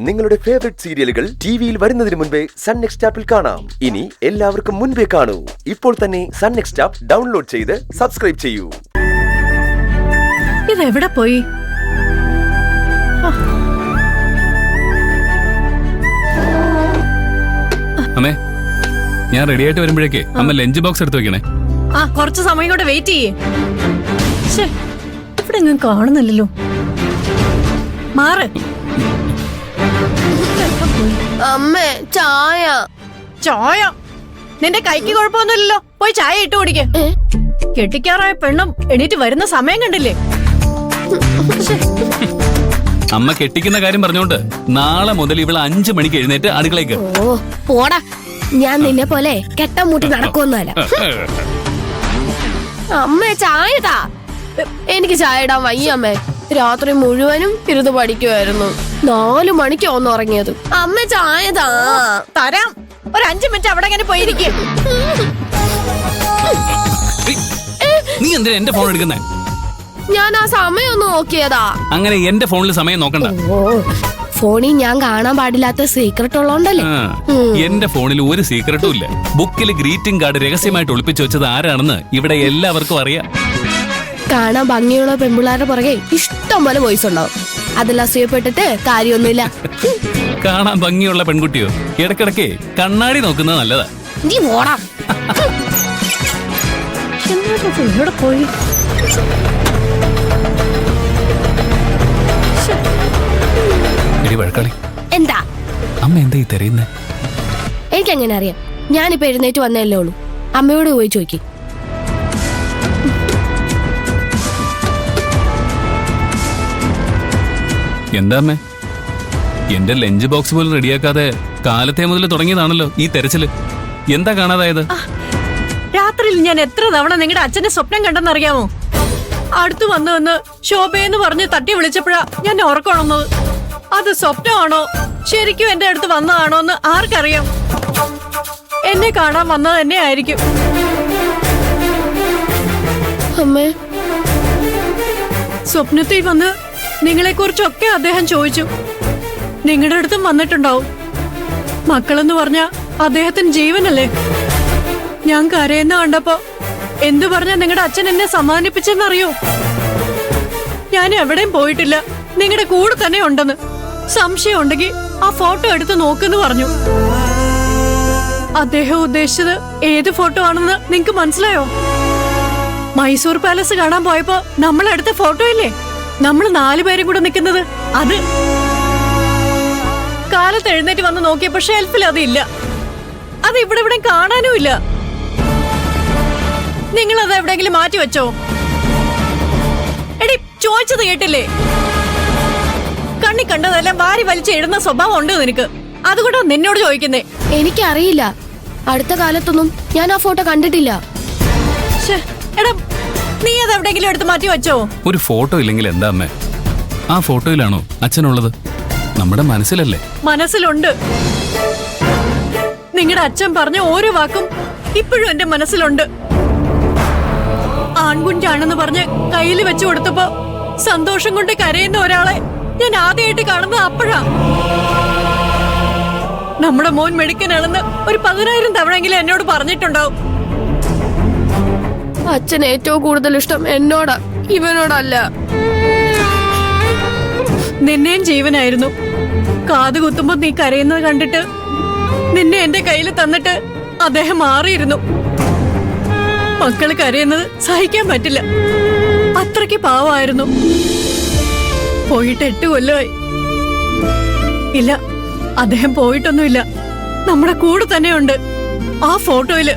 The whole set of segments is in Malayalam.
നിങ്ങളുടെ ഫേവറേറ്റ് സീരിയലുകൾ ടിവിയിൽ വരുന്നതിന് മുൻപേ സൺ നെക്സ്റ്റ് ആപ്പിൽ കാണാം. ഇനി എല്ലാവർക്കും മുൻപേ കാണൂ. ഇപ്പോൾ തന്നെ സൺ നെക്സ്റ്റ് ആപ്പ് ഡൗൺലോഡ് ചെയ്ത് സബ്സ്ക്രൈബ് ചെയ്യൂ. ഇതെവിടെ പോയി? അമ്മേ, ഞാൻ റെഡി ആയിട്ട് വരുമ്പോഴേക്കേ അമ്മ ലഞ്ച് ബോക്സ് എടുത്ത് വെക്കണേ. കുറച്ച് സമയം കൂടെ വെയിറ്റ് ചെയ്യേ. ഇവിടെ ഒന്നും കാണുന്നില്ലല്ലോ. മാറ്. അമ്മേ, ചായ. ചായ? നിന്റെ കൈക്ക് കുഴപ്പമൊന്നുമില്ലല്ലോ. പോയി ചായ ഇട്ട് കുടിക്ക്. കെട്ടിക്കാറായ പെണ്ണും എണീറ്റ് വരുന്ന സമയം കണ്ടില്ലേ? അമ്മ കെട്ടിക്കുന്ന കാര്യം പറഞ്ഞോണ്ട് നാളെ മുതൽ ഇവള് 5 മണിക്ക് എഴുന്നേറ്റ് അടുക്കളയ്ക്ക്. ഓ പോടാ, ഞാൻ നിന്നെ പോലെ കെട്ടം മൂട്ടി നടക്കൊന്നുമല്ല. അമ്മേ, ചായതാ. എനിക്ക് ചായ ഇടാൻ വയ്യ അമ്മേ. രാത്രി മുഴുവനും ഇരുന്ന് പഠിക്കുമായിരുന്നു. 4 മണിക്ക് ഒന്ന് ഉറങ്ങിയത്. അമ്മ ചായതാ. തരാം. ഒരു 5 മിനിറ്റ് അവിടെ ഇങ്ങനെ പോയിരിക്കും. നീ എന്തിനാ എന്റെ ഫോൺ എടുക്കുന്നേ? ഞാൻ ആ സമയം ഒന്ന് നോക്കിയതാ. അങ്ങനെ എന്റെ ഫോണിൽ സമയം നോക്കണ്ട. ഓ, ഫോണിൽ ഞാൻ കാണാൻ പാടില്ലാത്ത സീക്രട്ട് ഉള്ളോണ്ടല്ലേ. എന്റെ ഫോണിൽ ഒരു സീക്രട്ടും ഇല്ല. ബുക്കിൽ ഗ്രീറ്റിംഗ് കാർഡ് രഹസ്യമായിട്ട് ഒളിപ്പിച്ചു വെച്ചത് ആരാണെന്ന് ഇവിടെ എല്ലാവർക്കും അറിയാം. കാണാൻ ഭംഗിയുള്ള പെൺപിള്ളേരുടെ പുറകെ ഇഷ്ടം പോലെ വോയിസ് ഉണ്ടാവും. അതിൽ അസൂയപ്പെട്ടിട്ട് കാര്യമൊന്നുമില്ല. കാണാൻ ഭംഗിയുള്ള പെൺകുട്ടിയോ? ഇടക്കിടക്ക് കണ്ണാടി നോക്കുന്നത് നല്ലതാ. നീ പോടാ. പോയി. വഴക്കാളി, എന്താ അമ്മ എന്താ ഈ തെരയുന്നേ? എനിക്കെങ്ങനെ അറിയാം? ഞാനിപ്പോ എഴുന്നേറ്റ് വന്നല്ലേ ഉള്ളൂ. അമ്മയോട് പോയി ചോദിക്ക്. എന്താ അമ്മേ, എന്റെ ലഞ്ച് ബോക്സ് പോലും റെഡിയാക്കാതെ കാലത്തെ മുതൽ തുടങ്ങിയതാണല്ലോ ഈ തെരച്ചില്. എന്താ കാണാതായത്? രാത്രിയിൽ ഞാൻ എത്ര തവണ നിങ്ങളുടെ അച്ഛന്റെ സ്വപ്നം കണ്ടെന്നറിയാമോ? അടുത്ത് വന്ന് ശോഭയെന്ന് പറഞ്ഞ് തട്ടി വിളിച്ചപ്പോഴാ ഞാൻ ഓർക്കണമെന്നത്. അത് സ്വപ്നമാണോ ശരിക്കും എന്റെ അടുത്ത് വന്നതാണോ എന്ന് ആർക്കറിയാം? എന്നെ കാണാൻ വന്നത് തന്നെ ആയിരിക്കും. അമ്മേ, സ്വപ്നത്തിൽ വന്ന് നിങ്ങളെ കുറിച്ചൊക്കെ അദ്ദേഹം ചോദിച്ചു. നിങ്ങളുടെ അടുത്തും വന്നിട്ടുണ്ടാവും. മക്കളെന്ന് പറഞ്ഞ അദ്ദേഹത്തിന് ജീവനല്ലേ. ഞാൻ കരയുന്ന കണ്ടപ്പോ എന്തു പറഞ്ഞ നിങ്ങളുടെ അച്ഛൻ എന്നെ സമാധാനിപ്പിച്ചെന്നറിയോ? ഞാൻ എവിടെയും പോയിട്ടില്ല, നിങ്ങളുടെ കൂടെ തന്നെ ഉണ്ടെന്ന്. സംശയം ഉണ്ടെങ്കിൽ ആ ഫോട്ടോ എടുത്ത് നോക്കെന്ന് പറഞ്ഞു. അദ്ദേഹം ഉദ്ദേശിച്ചത് ഏത് ഫോട്ടോ ആണെന്ന് നിങ്ങക്ക് മനസ്സിലായോ? മൈസൂർ പാലസ് കാണാൻ പോയപ്പോ നമ്മളെടുത്ത ഫോട്ടോ ഇല്ലേ, നമ്മൾ 4 പേരും കൂടെ നിൽക്കുന്നത്, അത്. കാലത്ത് എഴുന്നേറ്റ് വന്ന് നോക്കിയപ്പോ ഷെൽഫിൽ അതില്ല. അത് ഇവിടെ കാണാനും ഇല്ല. നിങ്ങൾ അത് എവിടെയെങ്കിലും മാറ്റി വെച്ചോ? എടി, ചോദിച്ചത് കേട്ടില്ലേ? കണ്ണി കണ്ടതെല്ലാം വാരി വലിച്ചിടുന്ന സ്വഭാവം ഉണ്ട് നിനക്ക്. അതുകൊണ്ടാ നിന്നോട് ചോദിക്കുന്നേ. എനിക്കറിയില്ല. അടുത്ത കാലത്തൊന്നും ഞാൻ ആ ഫോട്ടോ കണ്ടിട്ടില്ല. എടാ, നീ അത് എവിടെയെങ്കിലും എടുത്ത് മാറ്റി വെച്ചോ? ഒരു ഫോട്ടോ ഇല്ലെങ്കിൽ എന്താ അമ്മേ? ആ ഫോട്ടോയിലാണോ അച്ഛനുള്ളത്? നമ്മുടെ മനസ്സിലല്ലേ? മനസ്സിലുണ്ട്. നിങ്ങളുടെ അച്ഛൻ പറഞ്ഞ ഓരോ വാക്കും ഇപ്പോഴും എന്റെ മനസ്സിലുണ്ട്. ആൺകുഞ്ഞാണെന്ന് പറഞ്ഞ് കയ്യിൽ വെച്ചു കൊടുത്തപ്പോ സന്തോഷം കൊണ്ട് കരയുന്ന ഒരാളെ ഞാൻ ആദ്യമായിട്ട് കാണുന്നത് അപ്പോഴാ. നമ്മുടെ മോൻ മെടുക്കനാണെന്ന് ഒരു 10,000 തവണയെങ്കിലും എന്നോട് പറഞ്ഞിട്ടുണ്ടാവും. അച്ഛൻ ഏറ്റവും കൂടുതൽ ഇഷ്ടം എന്നോടാ, ഇവനോടല്ല. നിന്നെയും ജീവനായിരുന്നു. കാത് കുത്തുമ്പോ നീ കരയുന്നത് കണ്ടിട്ട് നിന്നെ എന്റെ കയ്യിൽ തന്നിട്ട് അദ്ദേഹം മാറിയിരുന്നു. മക്കള് കരയുന്നത് സഹിക്കാൻ പറ്റില്ല. അത്രയ്ക്ക് പാവമായിരുന്നു. പോയിട്ട് 8 കൊല്ലമായി. ഇല്ല, അദ്ദേഹം പോയിട്ടൊന്നുമില്ല. നമ്മുടെ കൂടെ തന്നെയുണ്ട്. ആ ഫോട്ടോയില്.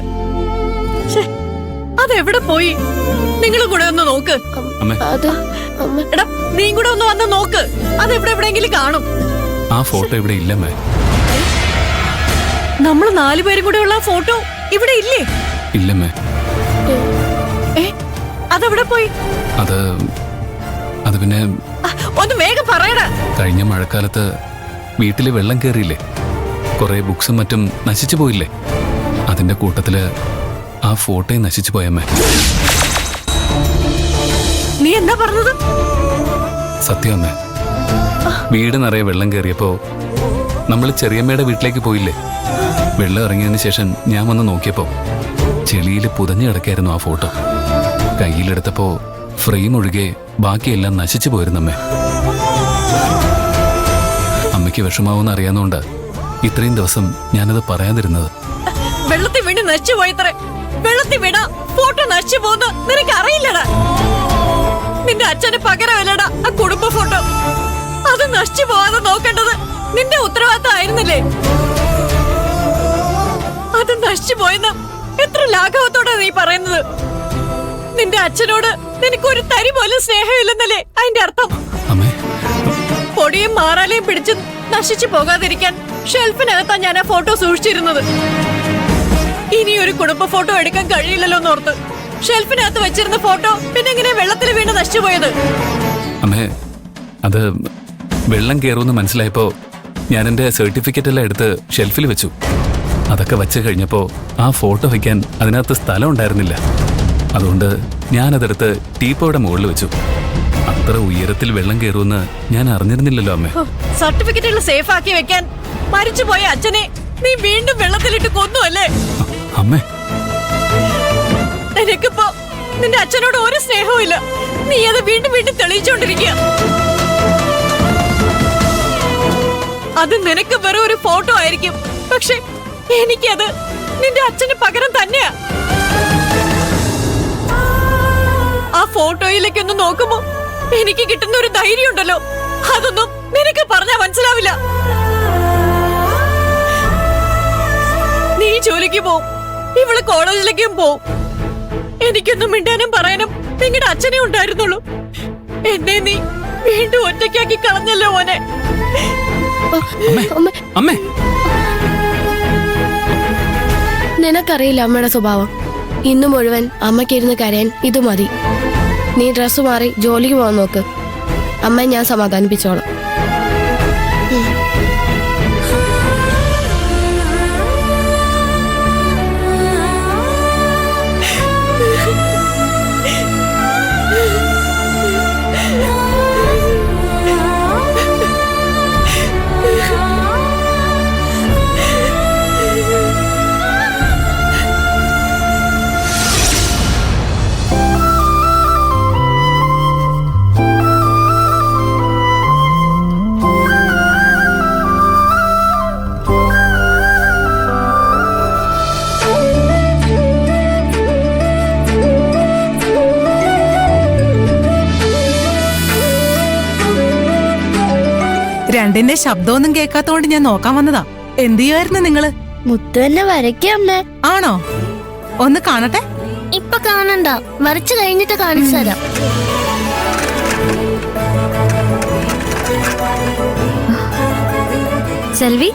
അതെവിടെ പോയി? നിങ്ങളും കൂടെ ഒന്ന് നോക്ക്. എടാ, നീ കൂടെ ഒന്ന് വന്ന് നോക്ക്. അതെവിടെയെങ്കിലും കാണും. ആ ഫോട്ടോ ഇവിടെ ഇല്ലമ്മേ. നമ്മൾ 4 പേരും കൂടെ ഉള്ള ഫോട്ടോ ഇവിടെ ഇല്ലേ? ഇല്ലമ്മേ. അതെവിടെ പോയി? അത് പിന്നെ ഒന്ന് വേഗം പറയടാ. കഴിഞ്ഞ മഴക്കാലത്ത് വീട്ടില് വെള്ളം കേറിയില്ലേ, കുറെ ബുക്സും മറ്റും നശിച്ചു പോയില്ലേ, അതിന്റെ കൂട്ടത്തില് ആ ഫോട്ടോ നശിച്ചു പോയമ്മേ. നീ എന്താ പറഞ്ഞത്? സത്യം അമ്മേ, വീട് നിറയെ വെള്ളം കയറിയപ്പോ നമ്മൾ ചെറിയമ്മയുടെ വീട്ടിലേക്ക് പോയില്ലേ? വെള്ളം ഇറങ്ങിയതിന് ശേഷം ഞാൻ വന്ന് നോക്കിയപ്പോ ചെളിയിൽ പുതഞ്ഞു കിടക്കായിരുന്നു ആ ഫോട്ടോ. കയ്യിലെടുത്തപ്പോ ഫ്രെയിം ഒഴികെ ബാക്കിയെല്ലാം നശിച്ചു പോയിരുന്നമ്മേ. അമ്മയ്ക്ക് വിഷമാവെന്ന് അറിയാവുന്നതുകൊണ്ട് ഇത്രയും ദിവസം ഞാനത് പറയാതിരുന്നത്. വെള്ളത്തിൽ വീണ് നശിച്ചു പോയത്രേ. വെള്ളത്തിൽ വീണ ഫോട്ടോ നശിച്ചു പോകുന്നു നിനക്ക് അറിയില്ലടാ. നിന്റെ അച്ഛന് പകരമല്ലടാ ആ കുടുംബ ഫോട്ടോ. അത് നശിച്ചു പോവാതെ നോക്കേണ്ടത് നിന്റെ ഉത്തരവാദിത്തമായിരുന്നില്ലേ? അത് നശിച്ചു പോയെന്ന് എത്ര ലാഘവത്തോടെ നീ പറയുന്നത്? നിന്റെ അച്ഛനോട് നിനക്കൊരു തരി പോലും സ്നേഹമില്ലെന്നല്ലേ അതിന്റെ അർത്ഥം? അമ്മേ, പൊടിയും മാറാലയും പിടിച്ച് നശിച്ചു പോകാതിരിക്കാൻ ഷെൽഫിനകത്താ ഞാൻ ആ ഫോട്ടോ സൂക്ഷിച്ചിരുന്നത്. ഇനി ഒരു കുടുംബ ഫോട്ടോ എടുക്കാൻ കഴിയില്ലല്ലോ എന്നോർത്ത് ഷെൽഫിനകത്ത് വെച്ചിരുന്ന ഫോട്ടോ പിന്നെ എങ്ങനെ വെള്ളത്തിൽ വീണ് നശിച്ചു പോയത്? അമ്മേ, അത് വെള്ളം കയറുമെന്ന് മനസ്സിലായപ്പോ ഞാൻ എൻ്റെ സർട്ടിഫിക്കറ്റ് എല്ലാം എടുത്ത് ഷെൽഫിൽ വെച്ചു. അതൊക്കെ വച്ച് കഴിഞ്ഞപ്പോ ആ ഫോട്ടോ വയ്ക്കാൻ അതിനകത്ത് സ്ഥലം ഉണ്ടായിരുന്നില്ല. അതുകൊണ്ട് ഞാനതെടുത്ത് ടീപ്പോയുടെ മുകളിൽ വെച്ചു. അത്ര ഉയരത്തിൽ വെള്ളം കയറുമെന്ന് ഞാൻ അറിഞ്ഞിരുന്നില്ലല്ലോ അമ്മേ. സർട്ടിഫിക്കറ്റുകൾ സേഫ് ആക്കി വെക്കാൻ മരിച്ചുപോയ അച്ഛനെ നീ വീണ്ടും വെള്ളത്തിലിട്ട് കൊന്നു അല്ലേ? അമ്മേ, നിനക്കിപ്പോ നിന്റെ അച്ഛനോട് ഒരു സ്നേഹവും ഇല്ല. നീ അത് വീണ്ടും വീണ്ടും തെളിയിച്ചോണ്ടിരിക്കുക. അത് നിനക്ക് വെറും ഒരു ഫോട്ടോ ആയിരിക്കും, പക്ഷെ എനിക്കത് നിന്റെ അച്ഛന് പകരം തന്നെയാ. ആ ഫോട്ടോയിലേക്കൊന്ന് നോക്കുമ്പോ എനിക്ക് കിട്ടുന്ന ഒരു ധൈര്യം ഉണ്ടല്ലോ, അതൊന്നും നിനക്ക് പറഞ്ഞാ മനസ്സിലാവില്ല. നീ ജോലിക്ക് പോവും, ഇവള് കോളേജിലേക്കും പോവും. എനിക്കൊന്നും മിണ്ടാനും പറയാനും നിങ്ങളുടെ അച്ഛനെ ഉണ്ടായിരുന്നുള്ളൂ. എന്നെ നീ വീണ്ടും ഒറ്റയ്ക്കാക്കി കളഞ്ഞല്ലോ മോനെ. അമ്മേ, നിനക്കറിയില്ല അമ്മയുടെ സ്വഭാവം. ഇന്ന് മുഴുവൻ അമ്മയ്ക്കിരുന്ന് കരയാൻ ഇത് മതി. നീ ഡ്രസ്സ് മാറി ജോലിക്ക് പോകാൻ നോക്ക്. അമ്മ ഞാൻ സമാധാനിപ്പിച്ചോളാം. രണ്ടിന്റെ ശബ്ദമൊന്നും കേൾക്കാത്തോണ്ട് ഞാൻ നോക്കാൻ വന്നതാ. എന്ത് ചെയ്യായിരുന്നു നിങ്ങള്? മുത്തു എന്നെ വരയ്ക്കമ്മേ. ആണോ? ഒന്ന് കാണട്ടെ. ഇപ്പൊ കാണണ്ട, വരച്ചു കഴിഞ്ഞിട്ട് കാണിച്ചു തരാം. സെൽവി,